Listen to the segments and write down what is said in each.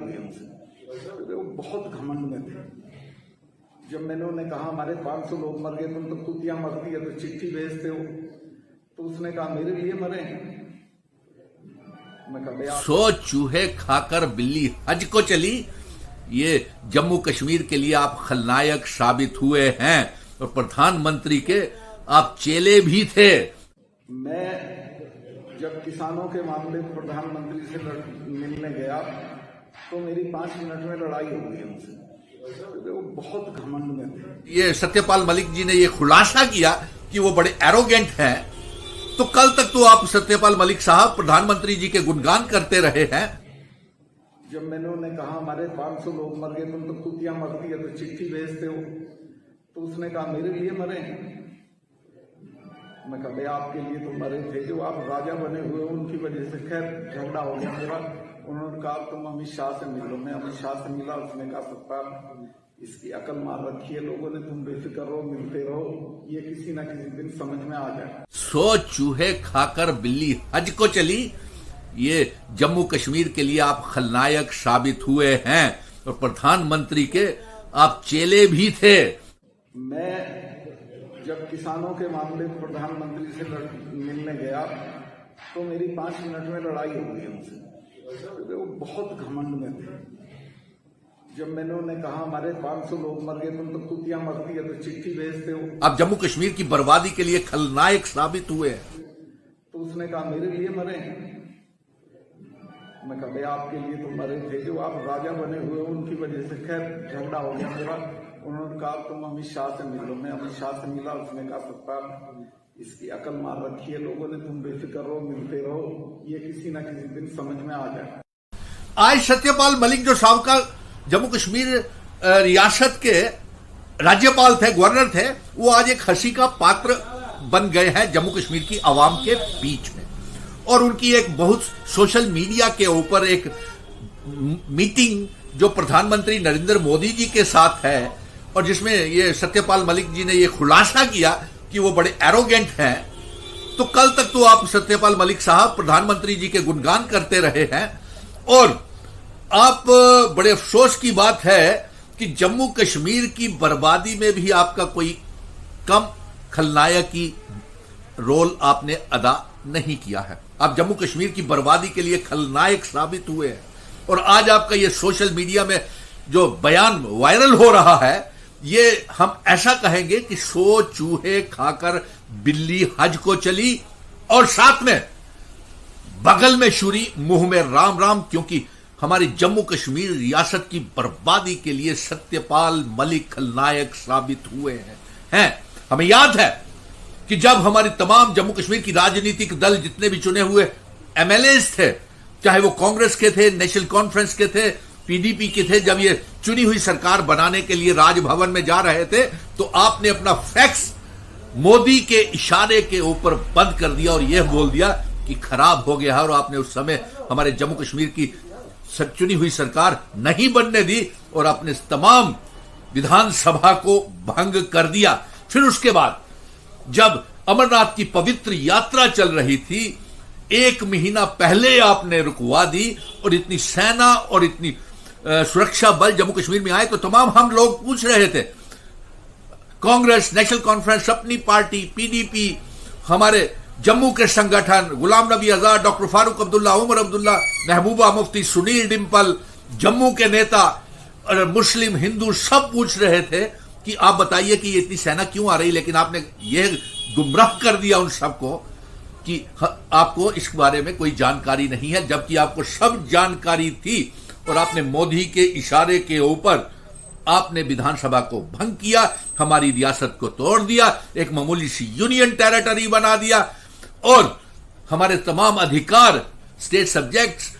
वो बहुत घमंड में थे। जब मैंने उन्हें कहा हमारे 500 लोग मर गए, तुम तो कुतिया मरती है तो चिट्ठी भेजते हो, तो उसने कहा मेरे लिए मरे हैं। मैं कहा 100 चूहे खाकर बिल्ली हज को चली। ये जम्मू कश्मीर के लिए आप खलनायक साबित हुए हैं और प्रधानमंत्री के आप चेले भी थे। मैं जब किसानों के मामले प्रधानमंत्री से मिलने गया तो मेरी 5 मिनट में लड़ाई हो गई उनसे। वो बहुत घमंड में थे। ये सत्यपाल मलिक जी ने ये खुलासा किया कि वो बड़े एरोगेंट हैं। तो कल तक तो आप सत्यपाल मलिक साहब प्रधानमंत्री जी के गुणगान करते रहे हैं। जब मैंने उन्हें कहा हमारे 500 लोग मर गए, तुम तो कुतिया मरती है तो चिट्ठी भेजते हो, तो उसने कहा मेरे लिए मरे हैं। मैं कहा भाई आपके लिए तो मरे थे, जो आप राजा बने हुए उनकी वजह से। खैर झगड़ा हो गया मेरा। उन्होंने कहा तुम अमित शाह से मिलो। मैं अमित शाह से मिला। उसने कहा सत्तार इसकी अकल मार रखी है लोगों ने, तुम बेफिक्र रहो, मिलते रहो, ये किसी न किसी दिन समझ में आ जाए। 100 चूहे खाकर बिल्ली हज को चली। ये जम्मू कश्मीर के लिए आप खलनायक साबित हुए हैं और प्रधानमंत्री के आप चेले भी थे। मैं जब किसानों के मामले प्रधानमंत्री से मिलने गया तो मेरी 5 मिनट में लड़ाई हो गई उनसे। वो बहुत घमंड में थे। जब मैंने उन्हें कहा हमारे 500 लोग मर गए, तुम तो कुतिया मरती है तो चिट्ठी भेजते हो, आप जम्मू कश्मीर की बर्बादी के लिए खलनायक साबित हुए हैं। तो उसने कहा मेरे लिए मरे हैं। मैं कहा भाई आपके लिए तो मरे थे, जो आप राजा बने हुए उनकी वजह से। खैर झगड़ा हो गया मेरा। उन्होंने कहा तुम अमित शाह से मिलो। मैं अमित शाह से मिला। उसने कहा सत्तार इसकी अकल मार रखी है लोगों ने, तुम बेफिक्र रहो, मिलते रहो, ये किसी न किसी दिन समझ में आ जाए। आज सत्यपाल मलिक जो साबका जम्मू कश्मीर रियासत के राज्यपाल थे, गवर्नर थे, वो आज एक हंसी का पात्र बन गए हैं जम्मू कश्मीर की आवाम के बीच में। और उनकी एक बहुत सोशल मीडिया के ऊपर एक मीटिंग जो प्रधानमंत्री नरेंद्र मोदी जी के साथ है और जिसमें ये सत्यपाल मलिक जी ने ये खुलासा किया कि वो बड़े एरोगेंट हैं। तो कल तक तो आप सत्यपाल मलिक साहब प्रधानमंत्री जी के गुणगान करते रहे हैं और आप बड़े अफसोस की बात है कि जम्मू कश्मीर की बर्बादी में भी आपका कोई कम खलनायकी रोल आपने अदा नहीं किया है। आप जम्मू कश्मीर की बर्बादी के लिए खलनायक साबित हुए हैं और आज आपका ये सोशल मीडिया में जो बयान वायरल हो रहा है, ये हम ऐसा कहेंगे कि 100 चूहे खाकर बिल्ली हज को चली और साथ में बगल में छुरी मुंह में राम राम, क्योंकि हमारी जम्मू कश्मीर रियासत की बर्बादी के लिए सत्यपाल मलिक खलनायक साबित हुए हैं। हमें याद है कि जब हमारी तमाम जम्मू कश्मीर की राजनीतिक दल जितने भी चुने हुए एमएलएज थे, चाहे वो कांग्रेस के थे, नेशनल कॉन्फ्रेंस के थे, पीडीपी के थे, जब ये चुनी हुई सरकार बनाने के लिए राजभवन में जा रहे थे तो आपने अपना फैक्स मोदी के इशारे के ऊपर बंद कर दिया और यह बोल दिया कि खराब हो गया है। और आपने उस समय हमारे जम्मू कश्मीर की चुनी हुई सरकार नहीं बनने दी और अपने तमाम विधानसभा को भंग कर दिया। फिर उसके बाद जब अमरनाथ की पवित्र यात्रा चल रही थी, 1 महीना पहले आपने रुकवा दी और इतनी सेना और इतनी सुरक्षा बल जम्मू कश्मीर में आए तो तमाम हम लोग पूछ रहे थे, कांग्रेस, नेशनल कॉन्फ्रेंस, अपनी पार्टी, पीडीपी, हमारे जम्मू के संगठन, गुलाम नबी आजाद, डॉक्टर फारूक अब्दुल्ला, उमर अब्दुल्ला, महबूबा मुफ्ती, सुनील डिंपल, जम्मू के नेता और मुस्लिम हिंदू सब पूछ रहे थे कि आप बताइए कि ये इतनी सेना क्यों आ रही। लेकिन आपने ये गुमराह कर दिया उन सबको कि आपको इस बारे में कोई जानकारी नहीं है, जबकि आपको सब जानकारी थी। और आपने मोदी के इशारे के ऊपर आपने विधानसभा को भंग किया, हमारी रियासत को तोड़ दिया, एक मामूली सी यूनियन टेरिटरी बना दिया और हमारे तमाम अधिकार, स्टेट सब्जेक्ट्स,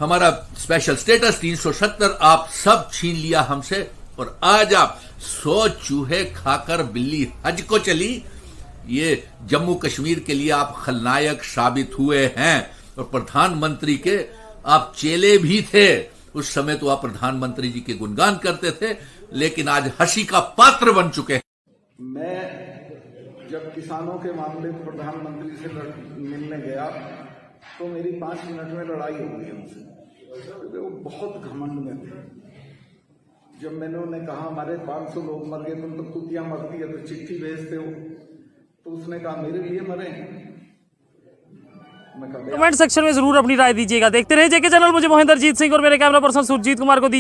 हमारा स्पेशल स्टेटस 370 आप सब छीन लिया हमसे। और आज आप 100 चूहे खाकर बिल्ली हज को चली। ये जम्मू कश्मीर के लिए आप खलनायक साबित हुए हैं और प्रधानमंत्री के आप चेले भी थे। उस समय तो आप प्रधानमंत्री जी के गुणगान करते थे, लेकिन आज हंसी का पात्र बन चुके हैं। मैं जब किसानों के मामले प्रधानमंत्री से मिलने गया तो मेरी 5 मिनट में लड़ाई हो गई उनसे। वो बहुत घमंड में थे। जब मैंने उन्हें कहा हमारे 500 लोग मर गए, तुम तो कुतियां मरती है तो चिट्ठी भेजते हो, तो उसने कहा मेरे लिए मरे। मैं कहा कमेंट सेक्शन में जरूर अपनी राय दीजिएगा। देखते रहिए जेके चैनल। मुझे महेंद्रजीत सिंह और मेरे कैमरा पर्सन सुरजीत कुमार को दीजिए।